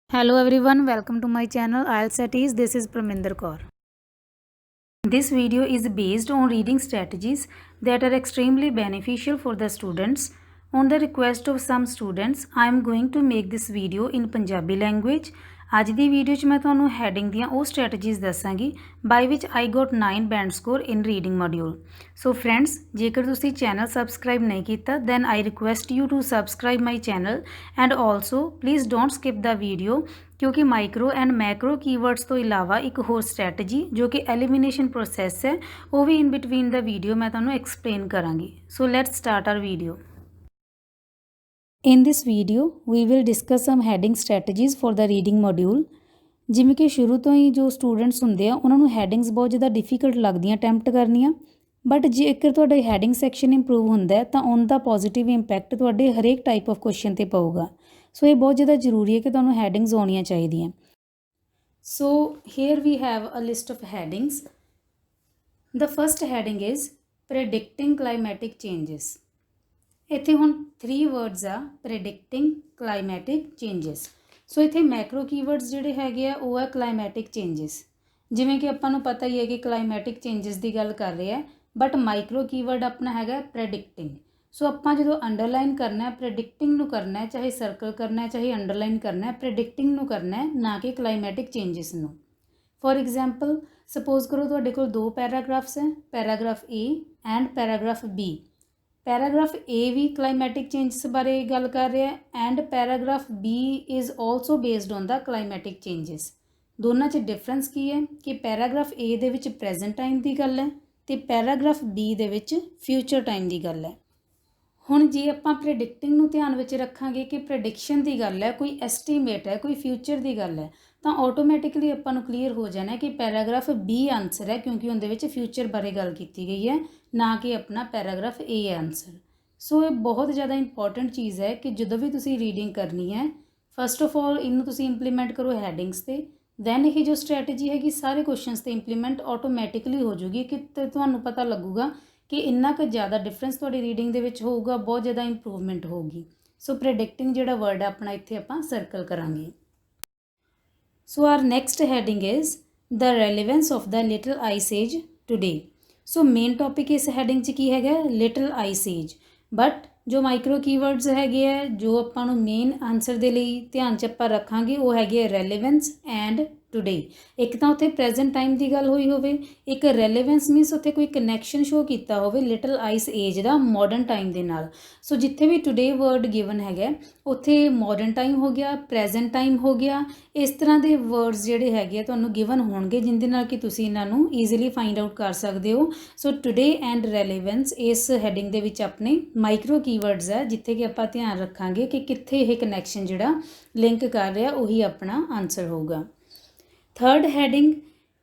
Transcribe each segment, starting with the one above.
Hello everyone, welcome to my channel IELTS at Ease. This is Parminder Kaur. This video is based on reading strategies that are extremely beneficial for the students. On the request of some students, I am going to make this video in Punjabi language. ਅੱਜ ਦੀ video 'ਚ ਮੈਂ ਤੁਹਾਨੂੰ heading ਦੀਆਂ ਉਹ strategies ਦੱਸਾਂਗੀ by which I got 9 band score in reading module. So friends, ਜੇਕਰ ਤੁਸੀਂ channel subscribe ਨਹੀਂ ਕੀਤਾ then I request you to subscribe my channel and also please don't skip the video, ਕਿਉਂਕਿ ਮਾਈਕਰੋ ਐਂਡ ਮੈਕਰੋ ਕੀਵਰਡਸ ਤੋਂ ਇਲਾਵਾ ਇੱਕ ਹੋਰ strategy ਜੋ ਕਿ ਐਲੀਮੀਨੇਸ਼ਨ ਪ੍ਰੋਸੈਸ ਹੈ ਉਹ ਵੀ ਇਨ ਬਿਟਵੀਨ ਦਾ ਵੀਡੀਓ ਮੈਂ ਤੁਹਾਨੂੰ ਐਕਸਪਲੇਨ ਕਰਾਂਗੀ। So let's start our video. In this video, we will discuss some heading strategies for the reading module। ਜਿਵੇਂ ਕਿ ਸ਼ੁਰੂ ਤੋਂ ਹੀ ਜੋ ਸਟੂਡੈਂਟਸ ਹੁੰਦੇ ਆ ਉਹਨਾਂ ਨੂੰ ਹੈਡਿੰਗਸ ਬਹੁਤ ਜ਼ਿਆਦਾ ਡਿਫਿਕਲਟ ਲੱਗਦੀਆਂ ਅਟੈਂਪਟ ਕਰਨੀਆਂ, ਬਟ ਜੇਕਰ ਤੁਹਾਡਾ ਹੈਡਿੰਗ ਸੈਕਸ਼ਨ ਇੰਪਰੂਵ ਹੁੰਦਾ ਹੈ ਤਾਂ ਉਹਦਾ ਪੋਜ਼ਿਟਿਵ ਇੰਪੈਕਟ ਤੁਹਾਡੇ ਹਰੇਕ ਟਾਈਪ ਆਫ ਕੁਐਸਚਨ 'ਤੇ ਪਊਗਾ। ਸੋ ਇਹ ਬਹੁਤ ਜ਼ਿਆਦਾ ਜ਼ਰੂਰੀ ਹੈ ਕਿ ਤੁਹਾਨੂੰ ਹੈਡਿੰਗਸ ਆਉਣੀਆਂ ਚਾਹੀਦੀਆਂ। So here we have a list of headings. The first heading is predicting climatic changes. ਇੱਥੇ ਹੁਣ 3 ਵਰਡਸ ਆ, ਪ੍ਰੈਡਿਕਟਿੰਗ, ਕਲਾਈਮੈਟਿਕ, ਚੇਂਜਸ। ਸੋ ਇੱਥੇ ਮੈਕਰੋ ਕੀਵਰਡਸ ਜਿਹੜੇ ਹੈਗੇ ਆ ਉਹ ਆ ਕਲਾਈਮੈਟਿਕ ਚੇਂਜਸ। ਜਿਵੇਂ ਕਿ ਆਪਾਂ ਨੂੰ ਪਤਾ ਹੀ ਹੈ ਕਿ ਕਲਾਈਮੈਟਿਕ ਚੇਂਜਸ ਦੀ ਗੱਲ ਕਰ ਰਹੇ ਆ, ਬਟ ਮਾਈਕਰੋ ਕੀਵਰਡ ਆਪਣਾ ਹੈਗਾ ਪ੍ਰੈਡਿਕਟਿੰਗ। ਸੋ ਆਪਾਂ ਜਦੋਂ ਅੰਡਰਲਾਈਨ ਕਰਨਾ ਹੈ, ਪ੍ਰੈਡਿਕਟਿੰਗ ਨੂੰ ਕਰਨਾ ਹੈ, ਚਾਹੇ ਸਰਕਲ ਕਰਨਾ ਹੈ ਚਾਹੇ ਅੰਡਰਲਾਈਨ ਕਰਨਾ ਹੈ, ਪ੍ਰੈਡਿਕਟਿੰਗ ਨੂੰ ਕਰਨਾ ਹੈ, ਨਾ ਕਿ ਕਲਾਈਮੈਟਿਕ ਚੇਂਜਸ ਨੂੰ। ਫੋਰ ਐਗਜ਼ਾਮਪਲ, ਸਪੋਜ਼ ਕਰੋ ਤੁਹਾਡੇ ਕੋਲ 2 ਪੈਰਾਗ੍ਰਾਫਸ ਹੈ, paragraph A and paragraph B। Paragraph A ਵੀ ਕਲਾਈਮੈਟਿਕ ਚੇਂਜਸ ਬਾਰੇ ਗੱਲ ਕਰ ਰਿਹਾ and paragraph B is also based on the climatic changes. ਦੋਨਾਂ 'ਚ ਡਿਫਰੈਂਸ ਕੀ ਹੈ ਕਿ ਪੈਰਾਗ੍ਰਾਫ A ਦੇ ਵਿੱਚ ਪ੍ਰੈਜ਼ੈਂਟ ਟਾਈਮ ਦੀ ਗੱਲ ਹੈ ਅਤੇ ਪੈਰਾਗ੍ਰਾਫ B ਦੇ ਵਿੱਚ ਫਿਊਚਰ ਟਾਈਮ ਦੀ ਗੱਲ ਹੈ। ਹੁਣ ਜੇ ਆਪਾਂ ਪ੍ਰੈਡਿਕਟਿੰਗ ਨੂੰ ਧਿਆਨ ਵਿੱਚ ਰੱਖਾਂਗੇ ਕਿ ਪ੍ਰੈਡਿਕਸ਼ਨ ਦੀ ਗੱਲ ਹੈ, ਕੋਈ ਐਸਟੀਮੇਟ ਹੈ, ਕੋਈ ਫਿਊਚਰ ਦੀ ਗੱਲ ਹੈ, ਤਾਂ ਆਟੋਮੈਟਿਕਲੀ ਆਪਾਂ ਨੂੰ ਕਲੀਅਰ ਹੋ ਜਾਣਾ ਕਿ ਪੈਰਾਗ੍ਰਾਫ B ਆਨਸਰ ਹੈ, ਕਿਉਂਕਿ ਉਹਦੇ ਵਿੱਚ ਫਿਊਚਰ ਬਾਰੇ ਗੱਲ ਕੀਤੀ ਗਈ ਹੈ, ਨਾ ਕਿ ਆਪਣਾ ਪੈਰਾਗ੍ਰਾਫ A ਆਨਸਰ। ਸੋ ਇਹ ਬਹੁਤ ਜ਼ਿਆਦਾ ਇੰਪੋਰਟੈਂਟ ਚੀਜ਼ ਹੈ ਕਿ ਜਦੋਂ ਵੀ ਤੁਸੀਂ ਰੀਡਿੰਗ ਕਰਨੀ ਹੈ, ਫਸਟ ਆਫ ਆਲ ਇਹਨੂੰ ਤੁਸੀਂ ਇੰਪਲੀਮੈਂਟ ਕਰੋ ਹੈਡਿੰਗਸ 'ਤੇ, ਦੈਨ ਇਹ ਜੋ ਸਟ੍ਰੈਟਜੀ ਹੈਗੀ ਸਾਰੇ ਕੁਐਸਚਨਸ 'ਤੇ ਇੰਪਲੀਮੈਂਟ ਆਟੋਮੈਟਿਕਲੀ ਹੋ ਜੂਗੀ ਕਿ ਤੁਹਾਨੂੰ ਪਤਾ ਲੱਗੂਗਾ ਕਿ ਇੰਨਾ ਕੁ ਜ਼ਿਆਦਾ ਡਿਫਰੈਂਸ ਤੁਹਾਡੀ ਰੀਡਿੰਗ ਦੇ ਵਿੱਚ ਹੋਊਗਾ, ਬਹੁਤ ਜ਼ਿਆਦਾ ਇੰਪਰੂਵਮੈਂਟ ਹੋਊਗੀ। ਸੋ ਪ੍ਰੈਡਿਕਟਿੰਗ ਜਿਹੜਾ ਵਰਡ ਹੈ ਆਪਣਾ ਇੱਥੇ ਆਪਾਂ ਸਰਕਲ ਕਰਾਂਗੇ। So our next heading is the relevance of the little ice age today. So main topic ਇਸ ਹੈਡਿੰਗ 'ਚ ਕੀ ਹੈਗਾ, ਲਿਟਲ ਆਈਸ ਏਜ। ਬਟ ਜੋ ਮਾਈਕਰੋ ਕੀਵਰਡਸ ਹੈਗੇ ਆ ਜੋ ਆਪਾਂ ਨੂੰ ਮੇਨ ਆਨਸਰ ਦੇ ਲਈ ਧਿਆਨ 'ਚ ਆਪਾਂ ਰੱਖਾਂਗੇ ਉਹ ਹੈਗੇ ਰੈਲੀਵੈਂਸ ਐਂਡ ਟੂਡੇ। ਇੱਕ ਤਾਂ ਉੱਥੇ ਪ੍ਰੈਜ਼ੈਂਟ ਟਾਈਮ ਦੀ ਗੱਲ ਹੋਈ ਹੋਵੇ, ਇੱਕ ਰੈਲੀਵੈਂਸ ਮੀਨਸ ਉੱਥੇ ਕੋਈ ਕਨੈਕਸ਼ਨ ਸ਼ੋ ਕੀਤਾ ਹੋਵੇ ਲਿਟਲ ਆਈਸ ਏਜ ਦਾ ਮਾਡਰਨ ਟਾਈਮ ਦੇ ਨਾਲ। ਸੋ ਜਿੱਥੇ ਵੀ ਟੂਡੇ ਵਰਡ ਗਿਵਨ ਹੈਗਾ ਉੱਥੇ ਮਾਡਰਨ ਟਾਈਮ ਹੋ ਗਿਆ, ਪ੍ਰੈਜ਼ੈਂਟ ਟਾਈਮ ਹੋ ਗਿਆ, ਇਸ ਤਰ੍ਹਾਂ ਦੇ ਵਰਡਸ ਜਿਹੜੇ ਹੈਗੇ ਆ ਤੁਹਾਨੂੰ ਗਿਵਨ ਹੋਣਗੇ ਜਿਹਦੇ ਨਾਲ ਕਿ ਤੁਸੀਂ ਇਹਨਾਂ ਨੂੰ ਈਜ਼ੀਲੀ ਫਾਈਂਡ ਆਊਟ ਕਰ ਸਕਦੇ ਹੋ। ਸੋ ਟੂਡੇ ਐਂਡ ਰੈਲੀਵੈਂਸ ਇਸ ਹੈਡਿੰਗ ਦੇ ਵਿੱਚ ਆਪਣੇ ਮਾਈਕਰੋ ਕੀਵਰਡਸ ਹੈ ਜਿੱਥੇ ਕਿ ਆਪਾਂ ਧਿਆਨ ਰੱਖਾਂਗੇ ਕਿ ਕਿੱਥੇ ਇਹ ਕਨੈਕਸ਼ਨ ਜਿਹੜਾ ਲਿੰਕ ਕਰ ਰਿਹਾ ਉਹੀ ਆਪਣਾ ਆਨਸਰ ਹੋਊਗਾ। Third heading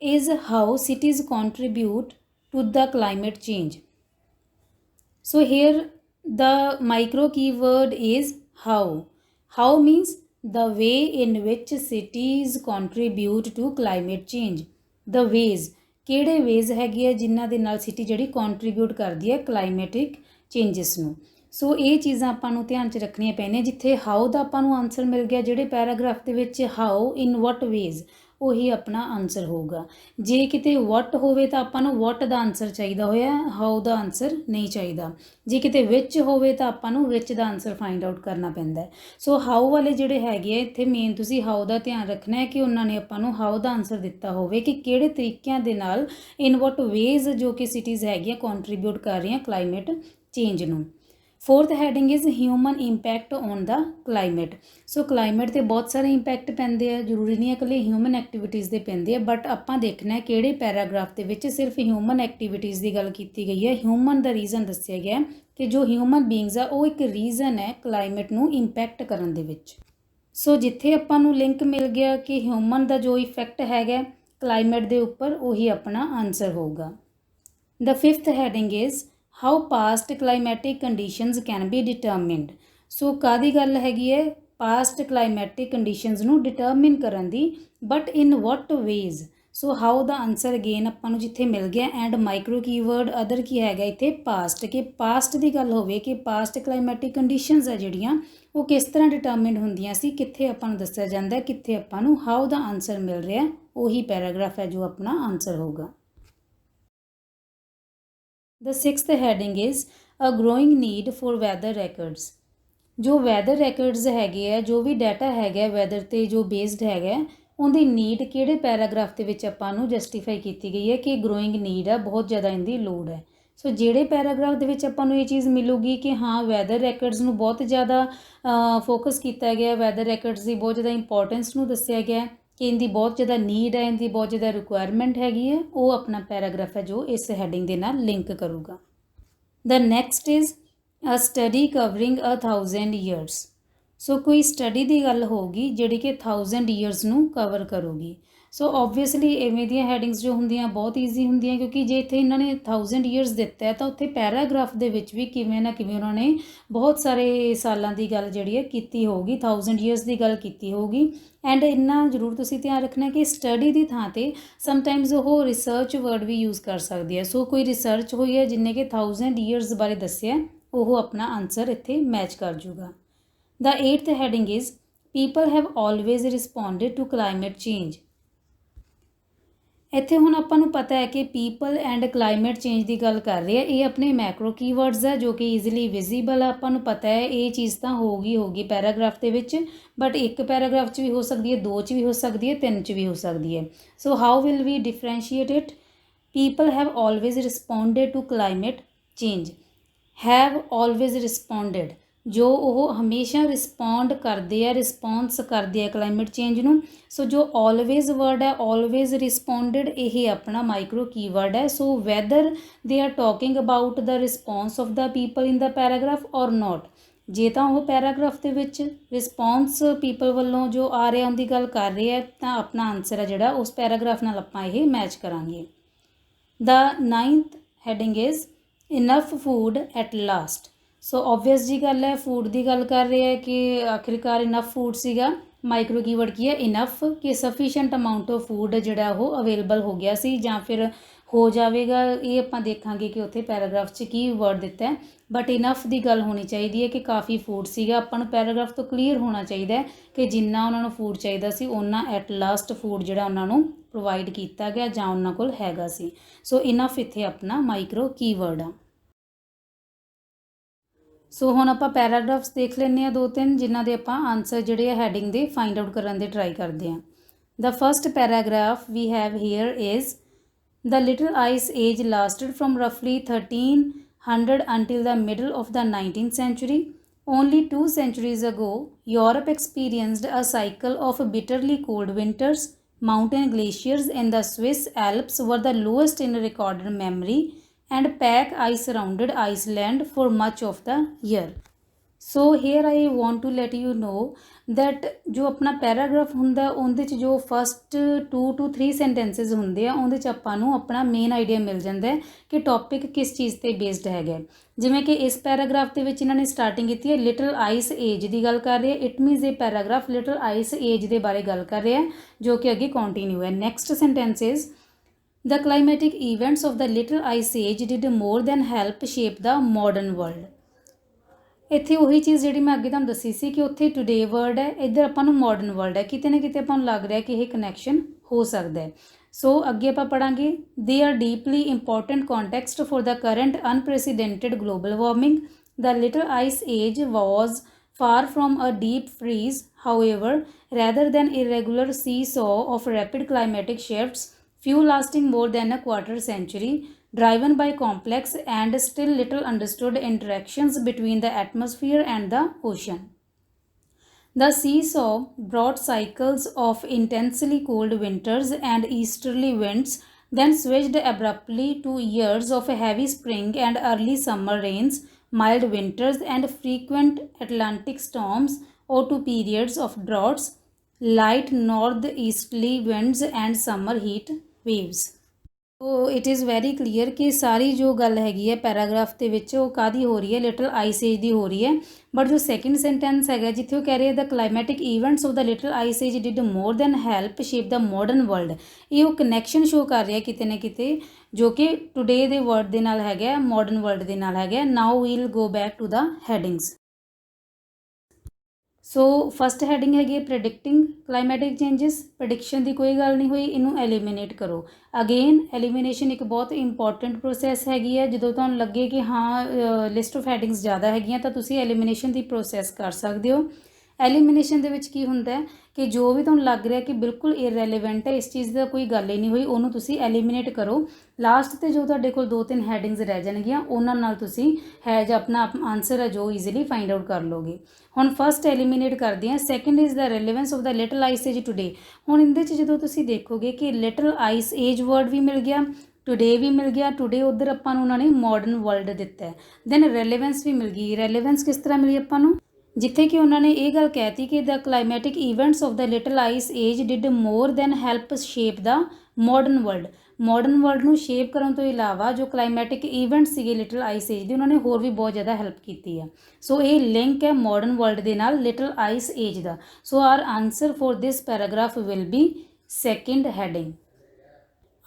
is how cities contribute to the climate change. So here the micro keyword is how. How means the way in which cities contribute to climate change. The ways, ਕਿਹੜੇ ways ਹੈਗੇ ਆ ਜਿਨ੍ਹਾਂ ਦੇ ਨਾਲ city ਜਿਹੜੀ contribute ਕਰਦੀ ਹੈ ਕਲਾਈਮੈਟਿਕ changes ਨੂੰ। ਸੋ ਇਹ ਚੀਜ਼ਾਂ ਆਪਾਂ ਨੂੰ ਧਿਆਨ 'ਚ ਰੱਖਣੀਆਂ ਪੈਣੀਆਂ। ਜਿੱਥੇ ਹਾਊ ਦਾ ਆਪਾਂ ਨੂੰ ਆਨਸਰ ਮਿਲ ਗਿਆ ਜਿਹੜੇ ਪੈਰਾਗ੍ਰਾਫ ਦੇ ਵਿੱਚ ਹਾਊ ਇਨ ਵਟ ਵੇਜ਼ ਉਹੀ ਆਪਣਾ ਆਨਸਰ ਹੋਊਗਾ। ਜੇ ਕਿਤੇ ਵਟ ਹੋਵੇ ਤਾਂ ਆਪਾਂ ਨੂੰ ਵਟ ਦਾ ਆਨਸਰ ਚਾਹੀਦਾ ਹੋਇਆ, ਹਾਊ ਦਾ ਆਨਸਰ ਨਹੀਂ ਚਾਹੀਦਾ। ਜੇ ਕਿਤੇ ਵਿੱਚ ਹੋਵੇ ਤਾਂ ਆਪਾਂ ਨੂੰ ਵਿੱਚ ਦਾ ਆਨਸਰ ਫਾਈਂਡ ਆਊਟ ਕਰਨਾ ਪੈਂਦਾ। ਸੋ ਹਾਊ ਵਾਲੇ ਜਿਹੜੇ ਹੈਗੇ ਆ ਇੱਥੇ ਮੇਨ ਤੁਸੀਂ ਹਾਊ ਦਾ ਧਿਆਨ ਰੱਖਣਾ ਹੈ ਕਿ ਉਹਨਾਂ ਨੇ ਆਪਾਂ ਨੂੰ ਹਾਊ ਦਾ ਆਨਸਰ ਦਿੱਤਾ ਹੋਵੇ ਕਿ ਕਿਹੜੇ ਤਰੀਕਿਆਂ ਦੇ ਨਾਲ ਇਨ ਵਟ ਵੇਜ਼ ਜੋ ਕਿ ਸਿਟੀਜ਼ ਹੈਗੀਆਂ ਕੰਟਰੀਬਿਊਟ ਕਰ ਰਹੀਆਂ ਕਲਾਈਮੇਟ ਚੇਂਜ ਨੂੰ। Fourth heading is human impact on the climate. So climate 'ਤੇ ਬਹੁਤ ਸਾਰੇ ਇੰਪੈਕਟ ਪੈਂਦੇ ਆ, ਜ਼ਰੂਰੀ ਨਹੀਂ ਹੈ ਇਕੱਲੇ ਹਿਊਮਨ ਐਕਟੀਵਿਟੀਜ਼ ਦੇ ਪੈਂਦੇ ਆ, ਬਟ ਆਪਾਂ ਦੇਖਣਾ ਕਿਹੜੇ ਪੈਰਾਗ੍ਰਾਫ ਦੇ ਵਿੱਚ ਸਿਰਫ ਹਿਊਮਨ ਐਕਟੀਵਿਟੀਜ਼ ਦੀ ਗੱਲ ਕੀਤੀ ਗਈ ਹੈ। ਹਿਊਮਨ ਦਾ ਰੀਜ਼ਨ ਦੱਸਿਆ ਗਿਆ ਕਿ ਜੋ ਹਿਊਮਨ ਬੀਇੰਗਸ ਆ ਉਹ ਇੱਕ ਰੀਜ਼ਨ ਹੈ ਕਲਾਈਮੇਟ ਨੂੰ ਇੰਪੈਕਟ ਕਰਨ ਦੇ ਵਿੱਚ। ਸੋ ਜਿੱਥੇ ਆਪਾਂ ਨੂੰ ਲਿੰਕ ਮਿਲ ਗਿਆ ਕਿ ਹਿਊਮਨ ਦਾ ਜੋ ਇਫੈਕਟ ਹੈਗਾ ਕਲਾਈਮੇਟ ਦੇ ਉੱਪਰ ਉਹੀ ਆਪਣਾ ਆਨਸਰ ਹੋਊਗਾ। The fifth heading is how past climatic conditions can be determined. So ਕਾਹਦੀ ਗੱਲ ਹੈਗੀ ਹੈ, ਪਾਸਟ ਕਲਾਈਮੈਟਿਕ ਕੰਡੀਸ਼ਨਸ ਨੂੰ ਡਿਟਰਮਿਨ ਕਰਨ ਦੀ, but in what ways. So how ਦਾ ਆਨਸਰ ਅਗੇਨ ਆਪਾਂ ਨੂੰ ਜਿੱਥੇ ਮਿਲ ਗਿਆ ਐਂਡ ਮਾਈਕਰੋ ਕੀਵਰਡ ਅਦਰ ਕੀ ਹੈਗਾ ਇੱਥੇ ਪਾਸਟ, ਕਿ ਪਾਸਟ ਦੀ ਗੱਲ ਹੋਵੇ ਕਿ ਪਾਸਟ ਕਲਾਈਮੈਟਿਕ ਕੰਡੀਸ਼ਨਸ ਆ ਜਿਹੜੀਆਂ ਉਹ ਕਿਸ ਤਰ੍ਹਾਂ ਡਿਟਰਮਿਨਡ ਹੁੰਦੀਆਂ ਸੀ, ਕਿੱਥੇ ਆਪਾਂ ਨੂੰ ਦੱਸਿਆ ਜਾਂਦਾ, ਕਿੱਥੇ ਆਪਾਂ ਨੂੰ ਹਾਊ ਦਾ ਆਨਸਰ ਮਿਲ ਰਿਹਾ, ਉਹੀ ਪੈਰਾਗ੍ਰਾਫ ਹੈ ਜੋ ਆਪਣਾ ਆਨਸਰ ਹੋਊਗਾ। The sixth heading is a growing need for weather records। ਜੋ ਵੈਦਰ ਰੈਕਰਡਸ ਹੈਗੇ ਆ, ਜੋ ਵੀ ਡਾਟਾ ਹੈਗਾ ਵੈਦਰ ਤੇ ਜੋ ਬੇਸਡ ਹੈਗਾ, ਉਹਦੀ ਨੀਡ ਕਿਹੜੇ ਪੈਰਾਗ੍ਰਾਫ ਦੇ ਵਿੱਚ ਆਪਾਂ ਨੂੰ ਜਸਟੀਫਾਈ ਕੀਤੀ ਗਈ ਹੈ ਕਿ ਗਰੋਇੰਗ ਨੀਡ ਆ, ਬਹੁਤ ਜ਼ਿਆਦਾ ਇਹਦੀ ਲੋੜ ਹੈ। ਸੋ ਜਿਹੜੇ ਪੈਰਾਗ੍ਰਾਫ ਦੇ ਵਿੱਚ ਆਪਾਂ ਨੂੰ ਇਹ ਚੀਜ਼ ਮਿਲੂਗੀ ਕਿ ਹਾਂ ਵੈਦਰ ਰੈਕਰਡਸ ਨੂੰ ਬਹੁਤ ਜ਼ਿਆਦਾ ਫੋਕਸ ਕੀਤਾ ਗਿਆ, ਵੈਦਰ ਰੈਕਰਡਸ ਦੀ ਬਹੁਤ ਜ਼ਿਆਦਾ ਇੰਪੋਰਟੈਂਸ ਨੂੰ ਦੱਸਿਆ ਗਿਆ ਕਿ ਇਹਦੀ ਬਹੁਤ ਜ਼ਿਆਦਾ ਨੀਡ ਹੈ, ਇਹਦੀ ਬਹੁਤ ਜ਼ਿਆਦਾ ਰਿਕੁਆਇਰਮੈਂਟ ਹੈਗੀ ਹੈ, ਉਹ ਆਪਣਾ ਪੈਰਾਗ੍ਰਾਫ ਹੈ ਜੋ ਇਸ ਹੈਡਿੰਗ ਦੇ ਨਾਲ ਲਿੰਕ ਕਰੂਗਾ। The next is a study covering 1000 years। So ਕੋਈ ਸਟੱਡੀ ਦੀ ਗੱਲ ਹੋਊਗੀ ਜਿਹੜੀ ਕਿ 1000 years ਨੂੰ ਕਵਰ ਕਰੂਗੀ। ਸੋ ਓਬਵੀਅਸਲੀ ਇਵੇਂ ਦੀਆਂ ਹੈਡਿੰਗਸ ਜੋ ਹੁੰਦੀਆਂ ਬਹੁਤ ਈਜ਼ੀ ਹੁੰਦੀਆਂ, ਕਿਉਂਕਿ ਜੇ ਇੱਥੇ ਇਹਨਾਂ ਨੇ 1000 years ਦਿੱਤਾ ਹੈ ਤਾਂ ਉੱਥੇ ਪੈਰਾਗ੍ਰਾਫ ਦੇ ਵਿੱਚ ਵੀ ਕਿਵੇਂ ਨਾ ਕਿਵੇਂ ਉਹਨਾਂ ਨੇ ਬਹੁਤ ਸਾਰੇ ਸਾਲਾਂ ਦੀ ਗੱਲ ਜਿਹੜੀ ਹੈ ਕੀਤੀ ਹੋਊਗੀ, 1000 years ਦੀ ਗੱਲ ਕੀਤੀ ਹੋਊਗੀ। ਐਂਡ ਇੰਨਾ ਜ਼ਰੂਰ ਤੁਸੀਂ ਧਿਆਨ ਰੱਖਣਾ ਕਿ ਸਟੱਡੀ ਦੀ ਥਾਂ 'ਤੇ ਸਮਟਾਈਮਜ਼ ਉਹ ਰਿਸਰਚ ਵਰਡ ਵੀ ਯੂਜ਼ ਕਰ ਸਕਦੀ ਹੈ। ਸੋ ਕੋਈ ਰਿਸਰਚ ਹੋਈ ਹੈ ਜਿਹਨੇ ਕਿ 1000 years ਬਾਰੇ ਦੱਸਿਆ, ਉਹ ਆਪਣਾ ਆਨਸਰ ਇੱਥੇ ਮੈਚ ਕਰ ਜੂਗਾ। The eighth heading is people have always responded to climate change। ਇੱਥੇ ਹੁਣ ਆਪਾਂ ਨੂੰ ਪਤਾ ਹੈ ਕਿ ਪੀਪਲ ਐਂਡ ਕਲਾਈਮੇਟ ਚੇਂਜ ਦੀ ਗੱਲ ਕਰ ਰਹੇ ਆ, ਇਹ ਆਪਣੇ ਮੈਕਰੋ ਕੀਵਰਡਸ ਹੈ ਜੋ ਕਿ ਈਜ਼ੀਲੀ ਵਿਜ਼ੀਬਲ ਆ, ਆਪਾਂ ਨੂੰ ਪਤਾ ਹੈ ਇਹ ਚੀਜ਼ ਤਾਂ ਹੋਊਗੀ ਪੈਰਾਗ੍ਰਾਫ ਦੇ ਵਿੱਚ, ਬਟ ਇੱਕ ਪੈਰਾਗ੍ਰਾਫ 'ਚ ਵੀ ਹੋ ਸਕਦੀ ਹੈ, 2 'ਚ ਵੀ ਹੋ ਸਕਦੀ ਹੈ, 3 'ਚ ਵੀ ਹੋ ਸਕਦੀ ਹੈ। So how will we differentiate it? People have always responded to climate change. Have always responded, ਜੋ ਉਹ ਹਮੇਸ਼ਾ ਰਿਸਪੌਂਡ ਕਰਦੇ ਆ, ਰਿਸਪੌਂਸ ਕਰਦੇ ਆ ਕਲਾਈਮੇਟ ਚੇਂਜ ਨੂੰ। ਸੋ ਜੋ ਆਲਵੇਜ਼ ਵਰਡ ਹੈ, ਆਲਵੇਜ਼ ਰਿਸਪੌਂਡਡ, ਇਹ ਆਪਣਾ ਮਾਈਕਰੋ ਕੀਵਰਡ ਹੈ। So whether they are talking about the response of the people in the paragraph or not. ਜੇ ਤਾਂ ਉਹ ਪੈਰਾਗ੍ਰਾਫ ਦੇ ਵਿੱਚ ਰਿਸਪੌਂਸ ਪੀਪਲ ਵੱਲੋਂ ਜੋ ਆ ਰਿਹਾ ਉਹਦੀ ਗੱਲ ਕਰ ਰਹੇ ਹੈ, ਤਾਂ ਆਪਣਾ ਆਨਸਰ ਹੈ ਜਿਹੜਾ ਉਸ ਪੈਰਾਗ੍ਰਾਫ ਨਾਲ ਆਪਾਂ ਇਹ ਮੈਚ ਕਰਾਂਗੇ। ਦਾ 9th heading is enough food at last. So obvious ਜੀ ਗੱਲ ਹੈ, ਫੂਡ ਦੀ ਗੱਲ ਕਰ ਰਹੇ ਹੈ ਕਿ ਆਖਿਰਕਾਰ ਇਨਫ ਫੂਡ ਸੀਗਾ। ਮਾਈਕਰੋ ਕੀਵਰਡ ਕੀ ਹੈ? ਇਨਫ, ਕਿ ਸਫੀਸ਼ੀਐਂਟ ਅਮਾਊਂਟ ਆਫ ਫੂਡ ਜਿਹੜਾ ਉਹ ਅਵੇਲੇਬਲ ਹੋ ਗਿਆ ਸੀ ਜਾਂ ਫਿਰ ਹੋ ਜਾਵੇਗਾ। ਇਹ ਆਪਾਂ ਦੇਖਾਂਗੇ ਕਿ ਉੱਥੇ ਪੈਰਾਗ੍ਰਾਫ 'ਚ ਕੀ ਵਰਡ ਦਿੱਤਾ ਹੈ, ਬਟ ਇਨਫ ਦੀ ਗੱਲ ਹੋਣੀ ਚਾਹੀਦੀ ਹੈ ਕਿ ਕਾਫੀ ਫੂਡ ਸੀਗਾ। ਆਪਾਂ ਨੂੰ ਪੈਰਾਗ੍ਰਾਫ ਤੋਂ ਕਲੀਅਰ ਹੋਣਾ ਚਾਹੀਦਾ ਹੈ ਕਿ ਜਿੰਨਾ ਉਹਨਾਂ ਨੂੰ ਫੂਡ ਚਾਹੀਦਾ ਸੀ ਉਹਨਾਂ ਐਟ ਲਾਸਟ ਫੂਡ ਜਿਹੜਾ ਉਹਨਾਂ ਨੂੰ ਪ੍ਰੋਵਾਈਡ ਕੀਤਾ ਗਿਆ ਜਾਂ ਉਹਨਾਂ ਕੋਲ ਹੈਗਾ ਸੀ। ਸੋ ਇਨਫ ਇੱਥੇ ਆਪਣਾ ਮਾਈਕਰੋ ਕੀਵਰਡ ਆ। ਸੋ ਹੁਣ ਆਪਾਂ ਪੈਰਾਗ੍ਰਾਫਸ ਦੇਖ ਲੈਂਦੇ ਹਾਂ 2-3 ਜਿਨ੍ਹਾਂ ਦੇ ਆਪਾਂ ਆਨਸਰ ਜਿਹੜੇ ਆ ਹੈਡਿੰਗ ਦੇ ਫਾਈਂਡ ਆਊਟ ਕਰਨ ਦੇ ਟਰਾਈ ਕਰਦੇ ਹਾਂ। The first paragraph we have here is the little ice age lasted from ਰਫਲੀ 1300 until the middle of the 19th century. Only 2 centuries ago, Europe experienced a cycle of bitterly cold winters. Mountain glaciers in the Swiss Alps were the lowest in recorded memory, and pack ice surrounded Iceland for much of the year. So here I want to let you know that ਜੋ ਆਪਣਾ paragraph ਹੁੰਦਾ ਉਹਦੇ 'ਚ ਜੋ first 2 to 3 sentences ਹੁੰਦੇ ਆ ਉਹਦੇ 'ਚ ਆਪਾਂ ਨੂੰ ਆਪਣਾ ਮੇਨ ਆਈਡੀਆ ਮਿਲ ਜਾਂਦਾ ਹੈ ਕਿ ਟੌਪਿਕ ਕਿਸ ਚੀਜ਼ 'ਤੇ ਬੇਸਡ ਹੈਗਾ। ਜਿਵੇਂ ਕਿ ਇਸ ਪੈਰਾਗ੍ਰਾਫ ਦੇ ਵਿੱਚ ਇਹਨਾਂ ਨੇ ਸਟਾਰਟਿੰਗ ਕੀਤੀ ਹੈ ਲਿਟਲ ਆਈਸ ਏਜ ਦੀ ਗੱਲ ਕਰ ਰਹੇ ਹੈ। ਇਟ ਮੀਨਸ ਇਹ ਪੈਰਾਗ੍ਰਾਫ ਲਿਟਲ ਆਈਸ ਏਜ ਦੇ ਬਾਰੇ ਗੱਲ ਕਰ ਰਿਹਾ ਜੋ ਕਿ ਅੱਗੇ ਕੰਟੀਨਿਊ ਹੈ। Next sentence is The climatic events of the Little Ice Age did more than help shape the modern world. ਇੱਥੇ ਉਹੀ ਚੀਜ਼ ਜਿਹੜੀ ਮੈਂ ਅੱਗੇ ਤੁਹਾਨੂੰ ਦੱਸੀ ਸੀ ਕਿ ਉੱਥੇ ਟੂਡੇ ਵਰਡ ਹੈ, ਇੱਧਰ ਆਪਾਂ ਨੂੰ ਮਾਡਰਨ ਵਰਡ ਹੈ, ਕਿਤੇ ਨਾ ਕਿਤੇ ਆਪਾਂ ਨੂੰ ਲੱਗ ਰਿਹਾ ਕਿ ਇਹ ਕਨੈਕਸ਼ਨ ਹੋ ਸਕਦਾ ਹੈ। ਸੋ ਅੱਗੇ ਆਪਾਂ ਪੜਾਂਗੇ they are deeply important context for the current unprecedented global warming. The Little Ice Age was far from a deep freeze, however, rather than irregular seesaw of rapid climatic shifts, few lasting more than a quarter century, driven by complex and still little understood interactions between the atmosphere and the ocean. The seesaw brought cycles of intensely cold winters and easterly winds, then switched abruptly to years of heavy spring and early summer rains, mild winters and frequent Atlantic storms, or to periods of droughts, light northeasterly winds and summer heat waves. तो it is very clear कि सारी जो गल हैगी है paragraph ਦੇ ਵਿੱਚ ਉਹ ਕਾਦੀ ਹੋ ਰਹੀ ਹੈ ਲਿਟਲ ਆਈਸ ਏਜ ਦੀ ਹੋ ਰਹੀ ਹੈ ਬਟ ਜੋ ਸੈਕਿੰਡ ਸੈਂਟੈਂਸ ਹੈਗਾ ਜਿੱਥੇ ਉਹ ਕਹਿ ਰਹੇ the climatic events of the little ice age did more than help shape the modern world ਇਹ ਉਹ ਕਨੈਕਸ਼ਨ ਸ਼ੋ ਕਰ ਰਿਹਾ ਕਿਤੇ ਨਾ ਕਿਤੇ ਜੋ ਕਿ ਟੁਡੇ ਦੇ ਵਰਡ ਦੇ ਨਾਲ ਹੈਗਾ ਮਾਡਰਨ ਵਰਲਡ ਦੇ ਨਾਲ ਹੈਗਾ now we'll go back to the headings so first heading ਹੈਗੀ ਹੈ ਪ੍ਰੈਡਿਕਟਿੰਗ ਕਲਾਈਮੈਟਿਕ ਚੇਂਜਸ ਪ੍ਰੈਡਿਕਸ਼ਨ ਦੀ ਕੋਈ ਗੱਲ ਨਹੀਂ ਹੋਈ ਇਹਨੂੰ ਐਲੀਮੀਨੇਟ ਕਰੋ ਅਗੇਨ ਐਲੀਮੀਨੇਸ਼ਨ ਇੱਕ ਬਹੁਤ ਇੰਪੋਰਟੈਂਟ ਪ੍ਰੋਸੈਸ ਹੈਗੀ ਹੈ ਜਦੋਂ ਤੁਹਾਨੂੰ ਲੱਗੇ ਕਿ ਹਾਂ ਲਿਸਟ ਆਫ ਹੈਡਿੰਗਸ ਜ਼ਿਆਦਾ ਹੈਗੀਆਂ ਤਾਂ ਤੁਸੀਂ ਐਲੀਮੀਨੇਸ਼ਨ ਦੀ ਪ੍ਰੋਸੈਸ ਕਰ ਸਕਦੇ ਹੋ ਐਲੀਮੀਨੇਸ਼ਨ ਦੇ ਵਿੱਚ ਕੀ ਹੁੰਦਾ ਕਿ ਜੋ ਵੀ ਤੁਹਾਨੂੰ ਲੱਗ ਰਿਹਾ ਕਿ ਬਿਲਕੁਲ ਇਰਰੈਲੇਵੈਂਟ ਹੈ ਇਸ ਚੀਜ਼ ਦਾ ਕੋਈ ਗੱਲ ਹੀ ਨਹੀਂ ਹੋਈ ਉਹਨੂੰ ਤੁਸੀਂ ਐਲੀਮੀਨੇਟ ਕਰੋ ਲਾਸਟ 'ਤੇ ਜੋ ਤੁਹਾਡੇ ਕੋਲ 2-3 ਹੈਡਿੰਗਸ ਰਹਿ ਜਾਣਗੀਆਂ ਉਹਨਾਂ ਨਾਲ ਤੁਸੀਂ ਜਾਂ ਆਪਣਾ ਆਨਸਰ ਹੈ ਜੋ ਈਜ਼ੀਲੀ ਫਾਈਂਡ ਆਊਟ ਕਰ ਲਓਗੇ ਹੁਣ ਫਸਟ ਐਲੀਮੀਨੇਟ ਕਰਦੇ ਹਾਂ second is the relevance of the little ice age today ਹੁਣ ਇਹਦੇ 'ਚ ਜਦੋਂ ਤੁਸੀਂ ਦੇਖੋਗੇ ਕਿ ਲਿਟਲ ਆਈਸ ਏਜ ਵਰਡ ਵੀ ਮਿਲ ਗਿਆ ਟੂਡੇ ਵੀ ਮਿਲ ਗਿਆ ਟੂਡੇ ਉੱਧਰ ਆਪਾਂ ਨੂੰ ਉਹਨਾਂ ਨੇ ਮਾਡਰਨ ਵਰਲਡ ਦਿੱਤਾ ਦੈਨ ਰੈਲੇਵੈਂਸ ਵੀ ਮਿਲ ਗਈ ਰੈਲੇਵੈਂਸ ਕਿਸ ਤਰ੍ਹਾਂ ਮਿਲੀ ਆਪਾਂ ਨੂੰ ਜਿੱਥੇ ਕਿ ਉਹਨਾਂ ਨੇ ਇਹ ਗੱਲ ਕਹਿਤੀ ਕਿ the climatic events of the little ice age did more than help shape the modern world ਨੂੰ ਸ਼ੇਪ ਕਰਨ ਤੋਂ ਇਲਾਵਾ ਜੋ ਕਲਾਈਮੈਟਿਕ ਇਵੈਂਟ ਸੀਗੇ ਲਿਟਲ ਆਈਸ ਏਜ ਦੇ ਉਹਨਾਂ ਨੇ ਹੋਰ ਵੀ ਬਹੁਤ ਜ਼ਿਆਦਾ ਹੈਲਪ ਕੀਤੀ ਆ ਸੋ ਇਹ ਲਿੰਕ ਹੈ ਮਾਡਰਨ ਵਰਲਡ ਦੇ ਨਾਲ ਲਿਟਲ ਆਈਸ ਏਜ ਦਾ so our answer for this paragraph will be second heading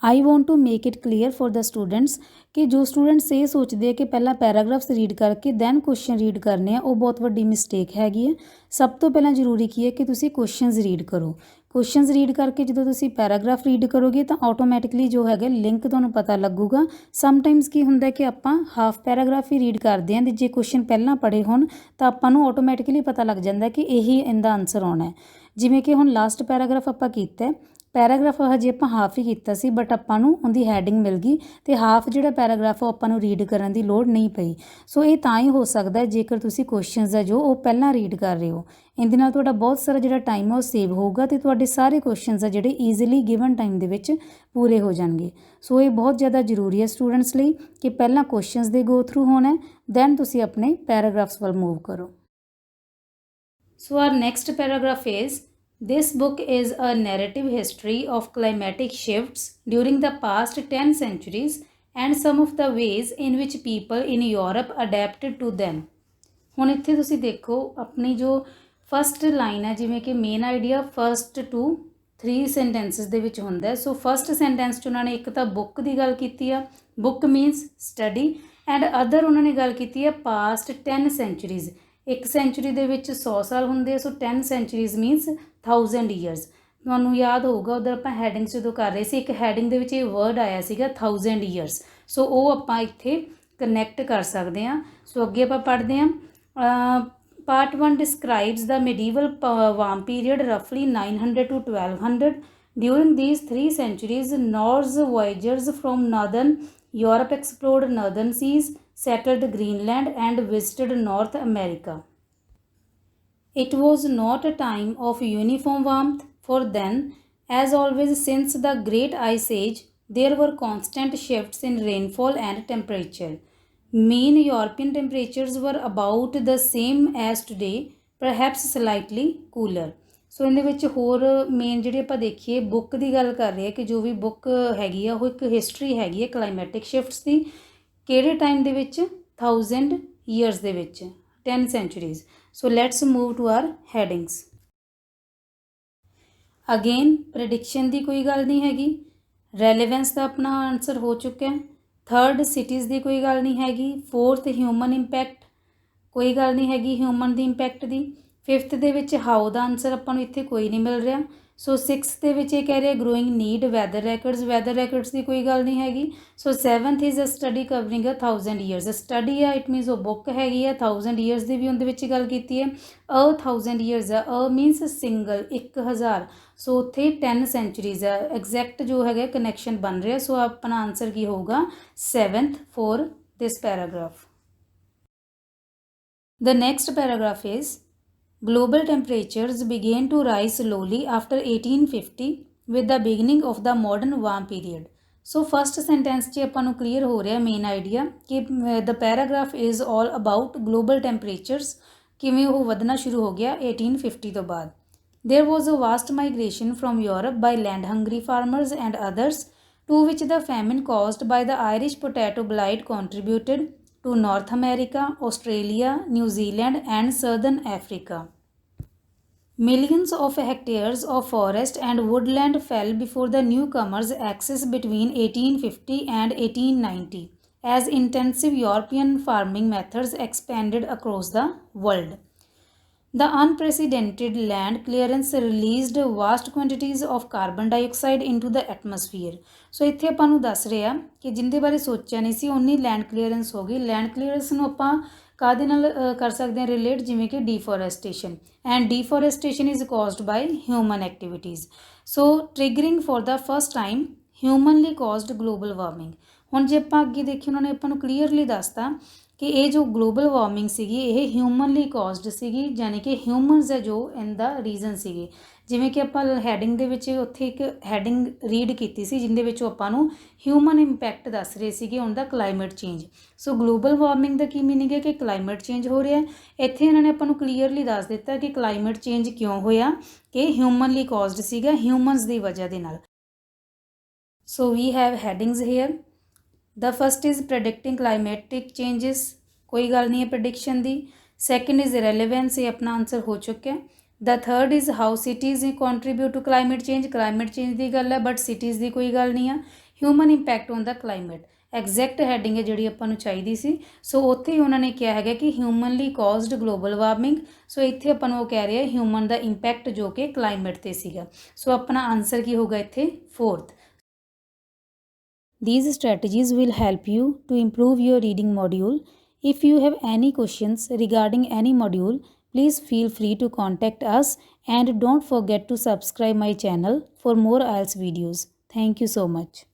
I want to make it clear for the students कि जो स्टूडेंट्स ये सोचते हैं कि पहला पैराग्राफ्स रीड करके दैन क्वेश्चन रीड करने हैं वो बहुत वड्डी मिसटेक हैगी है सब तो पहला जरूरी की है कि तुसी क्वेश्चंस रीड करो क्वेश्चंस रीड करके जो तुसी पैराग्राफ रीड करोगे तो ऑटोमैटिकली जो है लिंक तुहानूं पता लगूगा समटाइम्स की हुंदा कि आपां हाफ पैराग्राफ ही रीड करते हैं जे क्वेश्चन पहलां पढ़े होण तो आपां नूं ऑटोमैटिकली पता लग जाता कि यही इहदा आंसर आउणा है जिवें कि हुण लास्ट पैराग्राफ आपां कीता पैराग्राफ हजे ਆਪਾਂ हाफ ही ਕੀਤਾ ਸੀ बट ਆਪਾਂ ਨੂੰ ਉਹਦੀ ਹੈਡਿੰਗ ਮਿਲ ਗਈ ਤੇ ਹਾਫ ਜਿਹੜਾ ਪੈਰਾਗ੍ਰਾਫ ਆਪਾਂ ਨੂੰ ਰੀਡ ਕਰਨ ਦੀ ਲੋੜ ਨਹੀਂ ਪਈ ਸੋ ਇਹ ਤਾਂ ਹੀ ਹੋ ਸਕਦਾ ਜੇਕਰ ਤੁਸੀਂ ਕੁਐਸਚਨਸ ਆ ਜੋ ਉਹ ਪਹਿਲਾਂ ਰੀਡ ਕਰ ਰਹੇ ਹੋ ਇਹਦੇ ਨਾਲ ਤੁਹਾਡਾ ਬਹੁਤ ਸਾਰਾ ਜਿਹੜਾ ਟਾਈਮ ਹੈ ਉਹ ਸੇਵ ਹੋਊਗਾ ਤੇ ਤੁਹਾਡੇ ਸਾਰੇ ਕੁਐਸਚਨਸ ਆ ਜਿਹੜੇ ਈਜ਼ੀਲੀ ਗਿਵਨ ਟਾਈਮ ਦੇ ਵਿੱਚ ਪੂਰੇ ਹੋ ਜਾਣਗੇ ਸੋ ਇਹ ਬਹੁਤ ਜ਼ਿਆਦਾ ਜ਼ਰੂਰੀ ਹੈ ਸਟੂਡੈਂਟਸ ਲਈ ਕਿ ਪਹਿਲਾਂ ਕੁਐਸਚਨਸ ਦੇ ਗੋ ਥਰੂ ਹੋਣਾ ਦੈਨ ਤੁਸੀਂ ਆਪਣੇ ਪੈਰਾਗ੍ਰਾਫਸ ਵੱਲ ਮੂਵ ਕਰੋ so our next paragraph is This book is a narrative history of climatic shifts during the past 10 centuries and some of the ways in which people in Europe adapted to them. ਹੁਣ ਇੱਥੇ ਤੁਸੀਂ ਦੇਖੋ ਆਪਣੀ ਜੋ first line ਹੈ ਜਿਵੇਂ ਕਿ main idea first two 3 sentences ਦੇ ਵਿੱਚ ਹੁੰਦਾ ਸੋ ਫਸਟ ਸੈਂਟੈਂਸ 'ਚ ਉਹਨਾਂ ਨੇ ਇੱਕ ਤਾਂ ਬੁੱਕ ਦੀ ਗੱਲ ਕੀਤੀ ਆ book means study and other ਉਹਨਾਂ ਨੇ ਗੱਲ ਕੀਤੀ ਹੈ ਪਾਸਟ 10 ਸੈਂਚੁਰੀਜ਼ ਇੱਕ ਸੈਂਚੁਰੀ ਦੇ ਵਿੱਚ 100 ਸਾਲ ਹੁੰਦੇ ਸੋ 10 ਸੈਂਚੁਰੀਜ਼ ਮੀਨਸ 1000 ਈਅਰਸ ਤੁਹਾਨੂੰ ਯਾਦ ਹੋਊਗਾ ਉਧਰ ਆਪਾਂ ਹੈਡਿੰਗਸ ਜਦੋਂ ਕਰ ਰਹੇ ਸੀ ਇੱਕ ਹੈਡਿੰਗ ਦੇ ਵਿੱਚ ਇਹ ਵਰਡ ਆਇਆ ਸੀਗਾ 1000 ਈਅਰਸ ਸੋ ਉਹ ਆਪਾਂ ਇੱਥੇ ਕਨੈਕਟ ਕਰ ਸਕਦੇ ਹਾਂ ਸੋ ਅੱਗੇ ਆਪਾਂ ਪੜ੍ਹਦੇ ਹਾਂ part 1 ਡਿਸਕ੍ਰਾਈਬਸ the medieval warm period roughly 900 to 1200 during these 3 centuries Norse voyagers from northern Europe explored northern seas settled Greenland and visited North America. It was not a time of uniform warmth, for then, as always since the Great Ice Age, there were constant shifts in rainfall and temperature. Mean European temperatures were about the same as today, perhaps slightly cooler. ਸੋ ਇਹਦੇ ਵਿੱਚ ਹੋਰ main ਜਿਹੜੀ ਆਪਾਂ ਦੇਖੀਏ book ਦੀ ਗੱਲ ਕਰ ਰਹੇ ਆ ਕਿ ਜੋ ਵੀ ਬੁੱਕ ਹੈਗੀ ਆ ਉਹ ਇੱਕ ਹਿਸਟਰੀ ਹੈਗੀ ਹੈ ਕਲਾਈਮੈਟਿਕ ਸ਼ਿਫਟਸ ਦੀ ਕਿਹੜੇ ਟਾਈਮ ਦੇ ਵਿੱਚ 1000 ਈਅਰਸ ਦੇ ਵਿੱਚ 10 centuries so let's move to our headings again prediction ਦੀ ਕੋਈ ਗੱਲ ਨਹੀਂ ਹੈਗੀ ਰੈਲੇਵੈਂਸ ਦਾ ਆਪਣਾ ਆਨਸਰ ਹੋ ਚੁੱਕਿਆ ਥਰਡ ਸਿਟੀਜ਼ ਦੀ ਕੋਈ ਗੱਲ ਨਹੀਂ ਹੈਗੀ ਫੋਰਥ ਹਿਊਮਨ ਇੰਪੈਕਟ ਕੋਈ ਗੱਲ ਨਹੀਂ ਹੈਗੀ ਹਿਊਮਨ ਦੀ ਇੰਪੈਕਟ ਦੀ ਫਿਫਥ ਦੇ ਵਿੱਚ ਹਾਊ ਦਾ ਆਨਸਰ ਆਪਾਂ ਨੂੰ ਇੱਥੇ ਕੋਈ ਨਹੀਂ ਮਿਲ ਰਿਹਾ ਸੋ ਸਿਕਸਥ ਦੇ ਵਿੱਚ ਇਹ ਕਹਿ ਰਿਹਾ ਗਰੋਇੰਗ ਨੀਡ ਵੈਦਰ ਰੈਕਰਡਸ ਦੀ ਕੋਈ ਗੱਲ ਨਹੀਂ ਹੈਗੀ so seventh is a study covering 1000 years study ਆ ਇਟ ਮੀਨਸ ਉਹ ਬੁੱਕ ਹੈਗੀ ਆ 1000 ਈਅਰਸ ਦੀ ਵੀ ਉਹਦੇ ਵਿੱਚ ਗੱਲ ਕੀਤੀ ਹੈ 1000 ਈਅਰਸ ਆ ਮੀਨਸ ਸਿੰਗਲ 1000 ਸੋ ਉੱਥੇ 10 ਸੈਂਚੁਰੀਜ਼ ਆ ਐਗਜ਼ੈਕਟ ਜੋ ਹੈਗਾ ਕਨੈਕਸ਼ਨ ਬਣ ਰਿਹਾ ਸੋ ਆਪਣਾ ਆਨਸਰ ਕੀ ਹੋਊਗਾ 7th for this paragraph The next paragraph is global temperatures began to rise slowly after 1850 with the beginning of the modern warm period. So first sentence 'ਚ ਆਪਾਂ ਨੂੰ clear ਹੋ ਰਿਹਾ main idea ਕਿ the paragraph is all about global temperatures ਕਿਵੇਂ ਉਹ ਵਧਣਾ ਸ਼ੁਰੂ ਹੋ ਗਿਆ 1850 ਤੋਂ ਬਾਅਦ There was a vast migration from Europe by land hungry farmers and others to which the famine caused by the Irish potato blight contributed to North America, Australia, New Zealand and Southern Africa. Millions of hectares of forest and woodland fell before the newcomers' access between 1850 and 1890 as intensive European farming methods expanded across the world. The unprecedented land clearance released vast quantities of carbon dioxide into the atmosphere. ਸੋ ਇੱਥੇ ਆਪਾਂ ਨੂੰ ਦੱਸ ਰਿਹਾ ਕਿ ਜਿੰਦੇ ਬਾਰੇ ਸੋਚਿਆ ਨਹੀਂ ਸੀ ਉਨੀ ਲੈਂਡ ਕਲੀਅਰੈਂਸ ਹੋ ਗਈ। ਲੈਂਡ ਕਲੀਅਰੈਂਸ ਨੂੰ ਆਪਾਂ ਕਾਹਦੇ ਨਾਲ ਕਰ ਸਕਦੇ ਹਾਂ ਰਿਲੇਟ, ਜਿਵੇਂ ਕਿ deforestation, and deforestation is caused by human activities. So triggering for the first time humanly caused global warming. ਹੁਣ ਜੇ ਆਪਾਂ ਅੱਗੇ ਦੇਖੀਏ ਉਹਨਾਂ ਨੇ ਆਪਾਂ ਨੂੰ ਕਲੀਅਰਲੀ ਦੱਸਤਾ ਕਿ ਇਹ ਜੋ ਗਲੋਬਲ ਵਾਰਮਿੰਗ ਸੀਗੀ ਇਹ ਹਿਊਮਨਲੀ ਕਾਜ਼ਡ ਸੀਗੀ, ਯਾਨੀ ਕਿ ਹਿਊਮਨਸ ਹੈ ਜੋ ਇਹਦਾ ਰੀਜ਼ਨ ਸੀਗੇ। ਜਿਵੇਂ ਕਿ ਆਪਾਂ ਹੈਡਿੰਗ ਦੇ ਵਿੱਚ ਉੱਥੇ ਇੱਕ ਹੈਡਿੰਗ ਰੀਡ ਕੀਤੀ ਸੀ ਜਿਹਦੇ ਵਿੱਚ ਆਪਾਂ ਨੂੰ ਹਿਊਮਨ ਇੰਪੈਕਟ ਦੱਸ ਰਹੇ ਸੀਗੇ on the climate change. So global warming the Ki meaning ਹੈ ਕਿ ਕਲਾਈਮੇਟ ਚੇਂਜ ਹੋ ਰਿਹਾ। ਇੱਥੇ ਇਹਨਾਂ ਨੇ ਆਪਾਂ ਨੂੰ ਕਲੀਅਰਲੀ ਦੱਸ ਦਿੱਤਾ ਕਿ ਕਲਾਈਮੇਟ ਚੇਂਜ ਕਿਉਂ ਹੋਇਆ, ਕਿ ਹਿਊਮਨਲੀ ਕਾਜ਼ਡ ਸੀਗਾ, ਹਿਊਮਨਸ ਦੀ ਵਜ੍ਹਾ ਦੇ ਨਾਲ। So we have headings here. The first is predicting climatic changes, कोई गल नहीं है प्रडिक्शन दी। सैकेंड इज़ रेलेवेंस, ये अपना आंसर हो चुका है। The third is how cities contribute to climate change की गल है, बट सिटीज़ की कोई गल नहीं है। Human impact on the climate exact heading है जी अपन चाहिए सी। सो उत्थे ही उन्होंने क्या है कि ह्यूमनली कॉज्ड ग्लोबल वार्मिंग। सो इत्थे अपन वो कह रहे हैं ह्यूमन का इंपैक्ट जो कि क्लाइमेट ते सीगा। सो अपना आंसर की होगा इत्थे fourth. These strategies will help you to improve your reading module. If you have any questions regarding any module, please feel free to contact us and don't forget to subscribe my channel for more IELTS videos. Thank you so much.